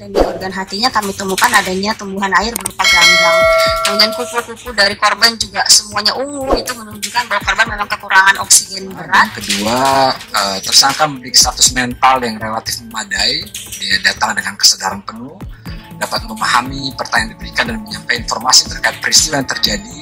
dan di organ hatinya kami temukan adanya tumbuhan air berupa ganggang. Kemudian kuku-kuku dari korban juga semuanya ungu, itu menunjukkan bahwa korban memang kekurangan oksigen berat. Kedua, tersangka memiliki status mental yang relatif memadai. Dia datang dengan kesadaran penuh, dapat memahami pertanyaan diberikan dan menyampaikan informasi terkait peristiwa yang terjadi,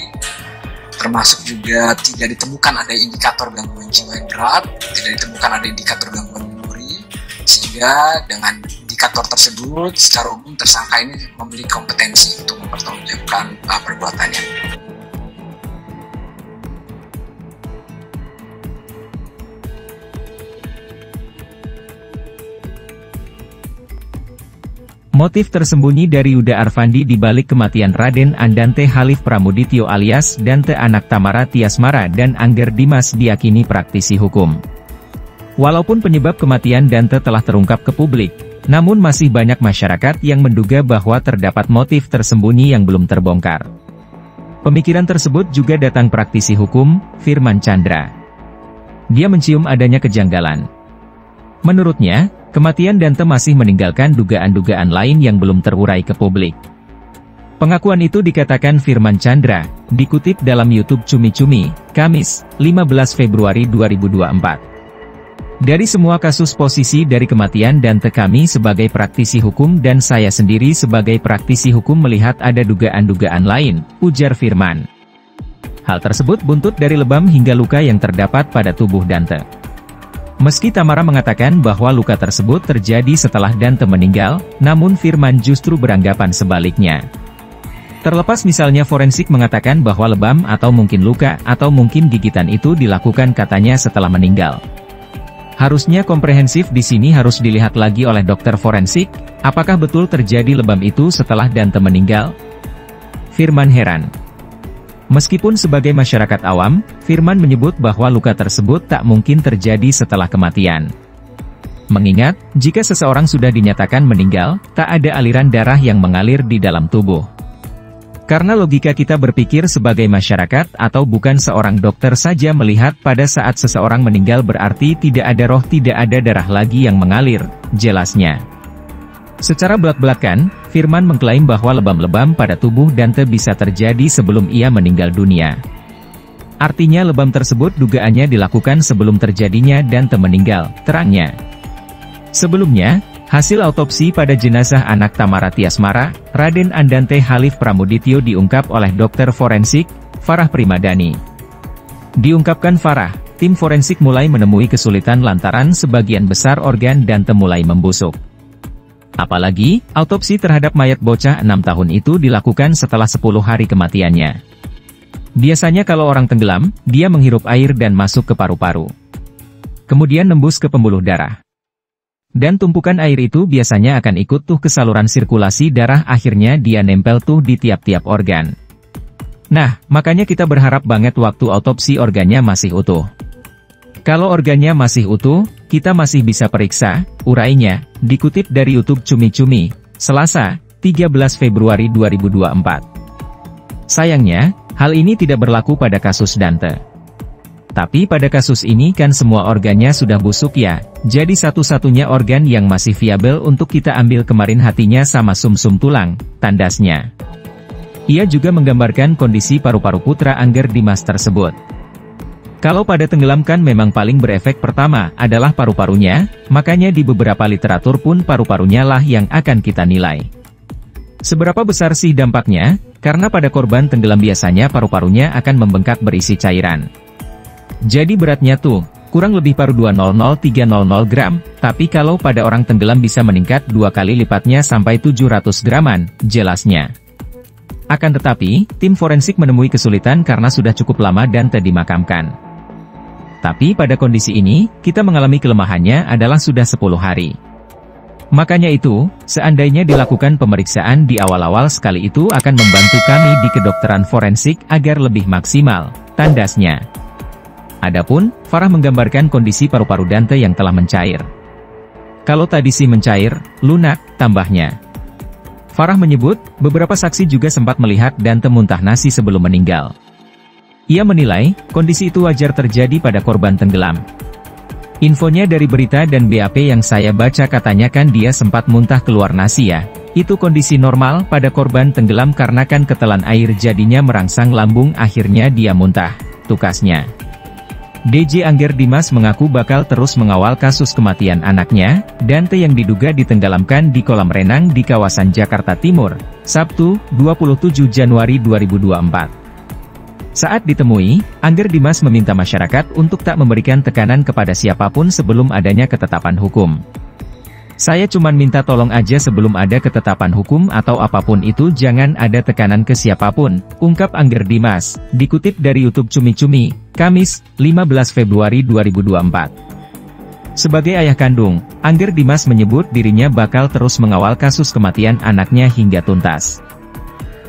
termasuk juga tidak ditemukan ada indikator gangguan jiwa yang berat, tidak ditemukan ada indikator gangguan memori, sehingga dengan indikator tersebut secara umum tersangka ini memiliki kompetensi untuk mempertanggungjawabkan perbuatannya. Motif tersembunyi dari Yuda Arfandi di balik kematian Raden Andante Halif Pramudityo alias Dante anak Tamara Tiasmara dan Angger Dimas diyakini praktisi hukum. Walaupun penyebab kematian Dante telah terungkap ke publik, namun masih banyak masyarakat yang menduga bahwa terdapat motif tersembunyi yang belum terbongkar. Pemikiran tersebut juga datang praktisi hukum, Firman Chandra. Dia mencium adanya kejanggalan. Menurutnya, kematian Dante masih meninggalkan dugaan-dugaan lain yang belum terurai ke publik. Pengakuan itu dikatakan Firman Chandra, dikutip dalam YouTube Cumi Cumi, Kamis, 15 Februari 2024. Dari semua kasus posisi dari kematian Dante kami sebagai praktisi hukum dan saya sendiri sebagai praktisi hukum melihat ada dugaan-dugaan lain, ujar Firman. Hal tersebut buntut dari lebam hingga luka yang terdapat pada tubuh Dante. Meski Tamara mengatakan bahwa luka tersebut terjadi setelah Dante meninggal, namun Firman justru beranggapan sebaliknya. Terlepas misalnya forensik mengatakan bahwa lebam atau mungkin luka atau mungkin gigitan itu dilakukan katanya setelah meninggal. Harusnya komprehensif di sini harus dilihat lagi oleh dokter forensik, apakah betul terjadi lebam itu setelah Dante meninggal? Firman heran. Meskipun sebagai masyarakat awam, Firman menyebut bahwa luka tersebut tak mungkin terjadi setelah kematian. Mengingat, jika seseorang sudah dinyatakan meninggal, tak ada aliran darah yang mengalir di dalam tubuh. Karena logika kita berpikir sebagai masyarakat atau bukan seorang dokter saja melihat pada saat seseorang meninggal berarti tidak ada roh, tidak ada darah lagi yang mengalir, jelasnya. Secara belak-belakan, Firman mengklaim bahwa lebam-lebam pada tubuh Dante bisa terjadi sebelum ia meninggal dunia. Artinya lebam tersebut dugaannya dilakukan sebelum terjadinya Dante meninggal, terangnya. Sebelumnya, hasil autopsi pada jenazah anak Tamara Tiasmara, Raden Andante Halif Pramudityo diungkap oleh dokter forensik, Farah Primadani. Diungkapkan Farah, tim forensik mulai menemui kesulitan lantaran sebagian besar organ Dante mulai membusuk. Apalagi, autopsi terhadap mayat bocah 6 tahun itu dilakukan setelah 10 hari kematiannya. Biasanya kalau orang tenggelam, dia menghirup air dan masuk ke paru-paru. Kemudian nembus ke pembuluh darah. Dan tumpukan air itu biasanya akan ikut tuh ke saluran sirkulasi darah, akhirnya dia nempel tuh di tiap-tiap organ. Nah, makanya kita berharap banget waktu autopsi organnya masih utuh. Kalau organnya masih utuh, kita masih bisa periksa, urainya, dikutip dari YouTube Cumi Cumi, Selasa, 13 Februari 2024. Sayangnya, hal ini tidak berlaku pada kasus Dante. Tapi pada kasus ini kan semua organnya sudah busuk ya, jadi satu-satunya organ yang masih viabel untuk kita ambil kemarin hatinya sama sumsum tulang, tandasnya. Ia juga menggambarkan kondisi paru-paru putra Angger Dimas tersebut. Kalau pada tenggelamkan memang paling berefek pertama adalah paru-parunya, makanya di beberapa literatur pun paru-parunya lah yang akan kita nilai. Seberapa besar sih dampaknya? Karena pada korban tenggelam biasanya paru-parunya akan membengkak berisi cairan. Jadi beratnya tuh, kurang lebih paru 200-300 gram, tapi kalau pada orang tenggelam bisa meningkat 2 kali lipatnya sampai 700 graman, jelasnya. Akan tetapi, tim forensik menemui kesulitan karena sudah cukup lama Dante dimakamkan. Tapi pada kondisi ini, kita mengalami kelemahannya adalah sudah 10 hari. Makanya itu, seandainya dilakukan pemeriksaan di awal-awal sekali itu akan membantu kami di kedokteran forensik agar lebih maksimal, tandasnya. Adapun, Farah menggambarkan kondisi paru-paru Dante yang telah mencair. Kalau tadi sih mencair, lunak, tambahnya. Farah menyebut, beberapa saksi juga sempat melihat Dante muntah nasi sebelum meninggal. Ia menilai, kondisi itu wajar terjadi pada korban tenggelam. Infonya dari berita dan BAP yang saya baca katanya kan dia sempat muntah keluar nasi ya. Itu kondisi normal pada korban tenggelam karena kan ketelan air jadinya merangsang lambung akhirnya dia muntah, tukasnya. DJ Angger Dimas mengaku bakal terus mengawal kasus kematian anaknya, Dante yang diduga ditenggelamkan di kolam renang di kawasan Jakarta Timur, Sabtu, 27 Januari 2024. Saat ditemui, Angger Dimas meminta masyarakat untuk tak memberikan tekanan kepada siapapun sebelum adanya ketetapan hukum. Saya cuman minta tolong aja sebelum ada ketetapan hukum atau apapun itu jangan ada tekanan ke siapapun, ungkap Angger Dimas, dikutip dari YouTube Cumi Cumi, Kamis, 15 Februari 2024. Sebagai ayah kandung, Angger Dimas menyebut dirinya bakal terus mengawal kasus kematian anaknya hingga tuntas.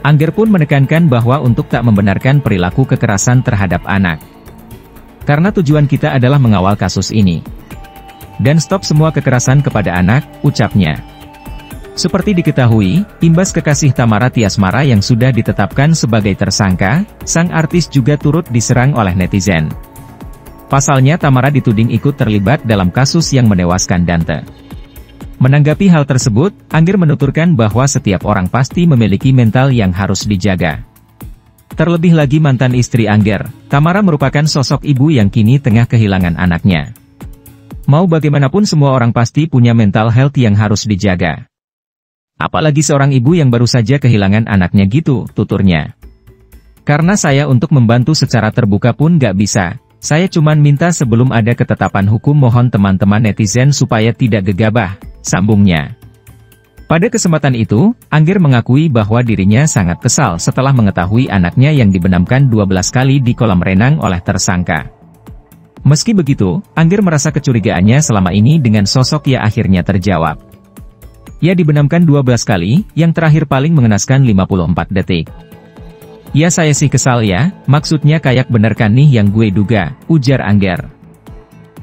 Angger pun menekankan bahwa untuk tak membenarkan perilaku kekerasan terhadap anak. Karena tujuan kita adalah mengawal kasus ini. Dan stop semua kekerasan kepada anak, ucapnya. Seperti diketahui, imbas kekasih Tamara Tiasmara yang sudah ditetapkan sebagai tersangka, sang artis juga turut diserang oleh netizen. Pasalnya Tamara dituding ikut terlibat dalam kasus yang menewaskan Dante. Menanggapi hal tersebut, Angger menuturkan bahwa setiap orang pasti memiliki mental yang harus dijaga. Terlebih lagi mantan istri Angger, Tamara merupakan sosok ibu yang kini tengah kehilangan anaknya. Mau bagaimanapun semua orang pasti punya mental health yang harus dijaga. Apalagi seorang ibu yang baru saja kehilangan anaknya gitu, tuturnya. Karena saya untuk membantu secara terbuka pun gak bisa. Saya cuman minta sebelum ada ketetapan hukum mohon teman-teman netizen supaya tidak gegabah, sambungnya. Pada kesempatan itu, Angger mengakui bahwa dirinya sangat kesal setelah mengetahui anaknya yang dibenamkan 12 kali di kolam renang oleh tersangka. Meski begitu, Angger merasa kecurigaannya selama ini dengan sosok ya akhirnya terjawab. Ya dibenamkan 12 kali, yang terakhir paling mengenaskan 54 detik. Ya saya sih kesal ya, maksudnya kayak bener kan nih yang gue duga, ujar Angger.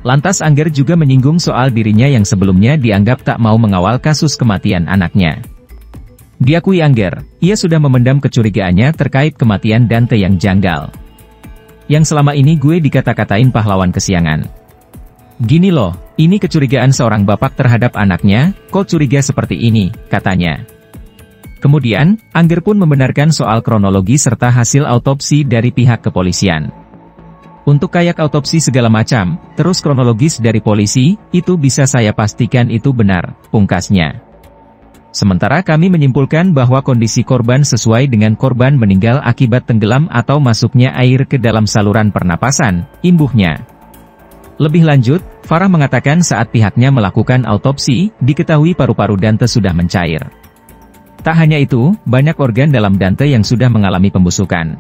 Lantas Angger juga menyinggung soal dirinya yang sebelumnya dianggap tak mau mengawal kasus kematian anaknya. Diakui Angger, ia sudah memendam kecurigaannya terkait kematian Dante yang janggal. Yang selama ini gue dikata-katain pahlawan kesiangan. Gini loh, ini kecurigaan seorang bapak terhadap anaknya, kok curiga seperti ini, katanya. Kemudian, Angger pun membenarkan soal kronologi serta hasil autopsi dari pihak kepolisian. Untuk kayak autopsi segala macam, terus kronologis dari polisi, itu bisa saya pastikan itu benar, pungkasnya. Sementara kami menyimpulkan bahwa kondisi korban sesuai dengan korban meninggal akibat tenggelam atau masuknya air ke dalam saluran pernapasan, imbuhnya. Lebih lanjut, Farah mengatakan saat pihaknya melakukan autopsi, diketahui paru-paru Dante sudah mencair. Tak hanya itu, banyak organ dalam Dante yang sudah mengalami pembusukan.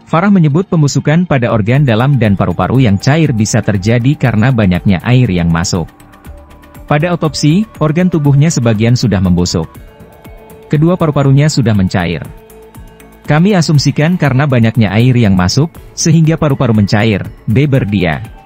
Farah menyebut pembusukan pada organ dalam dan paru-paru yang cair bisa terjadi karena banyaknya air yang masuk. Pada otopsi, organ tubuhnya sebagian sudah membusuk. Kedua paru-parunya sudah mencair. Kami asumsikan karena banyaknya air yang masuk, sehingga paru-paru mencair, beber dia.